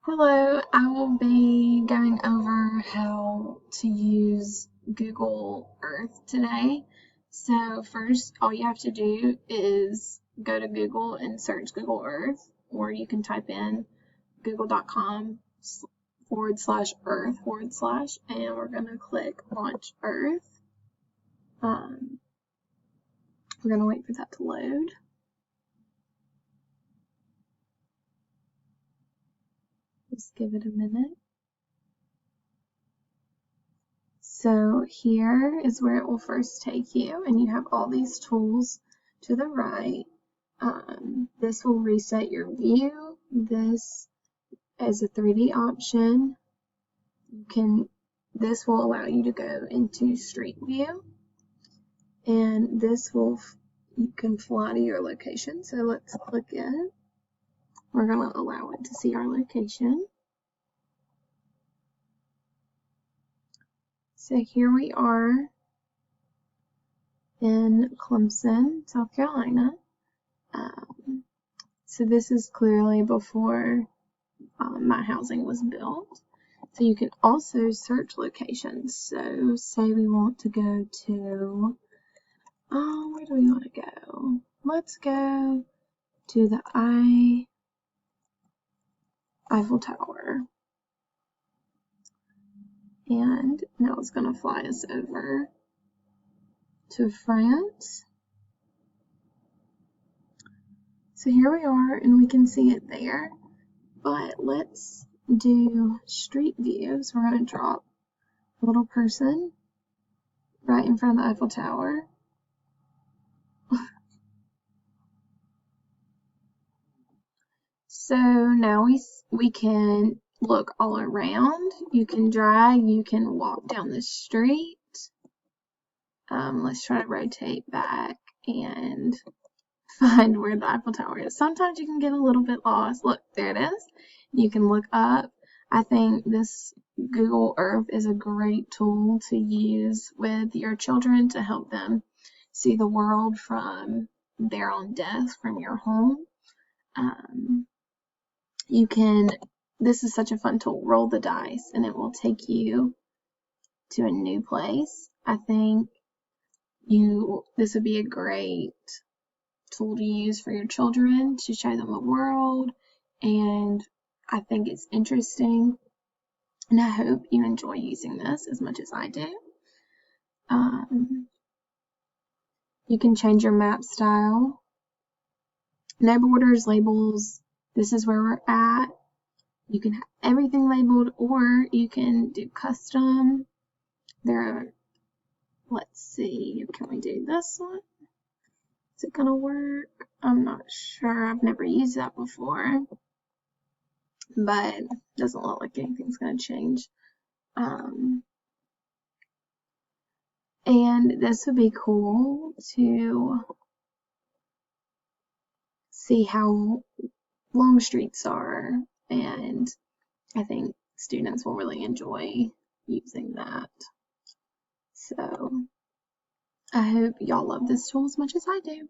Hello, I will be going over how to use Google Earth today. So first, all you have to do is go to Google and search Google Earth, or you can type in google.com/earth/, and we're going to click Launch Earth. We're going to wait for that to load. Just give it a minute. So here is where it will first take you, and you have all these tools to the right. This will reset your view. This is a 3D option. This will allow you to go into Street View, and you can fly to your location. So let's click it. We're going to allow it to see our location. So here we are in Clemson, South Carolina. So this is clearly before my housing was built. So you can also search locations. So say we want to go to, where do we want to go? Let's go to the Eiffel Tower. And now it's going to fly us over to France. So here we are, and we can see it there. But let's do Street View. So we're going to drop a little person right in front of the Eiffel Tower. So now we can look all around. You can drag, you can walk down the street. Let's try to rotate back and find where the Eiffel Tower is. Sometimes you can get a little bit lost. Look, there it is. You can look up. I think this Google Earth is a great tool to use with your children to help them see the world from their own desk, from your home. This is such a fun tool. Roll the dice and it will take you to a new place. I think this would be a great tool to use for your children to show them the world, and I think it's interesting, and I hope you enjoy using this as much as I do. You can change your map style. No borders, labels. This is where we're at. You can have everything labeled, or you can do custom. Let's see, can we do this one? Is it gonna work? I'm not sure. I've never used that before, but it doesn't look like anything's gonna change. And this would be cool to see how long streets are, and I think students will really enjoy using that. So I hope y'all love this tool as much as I do.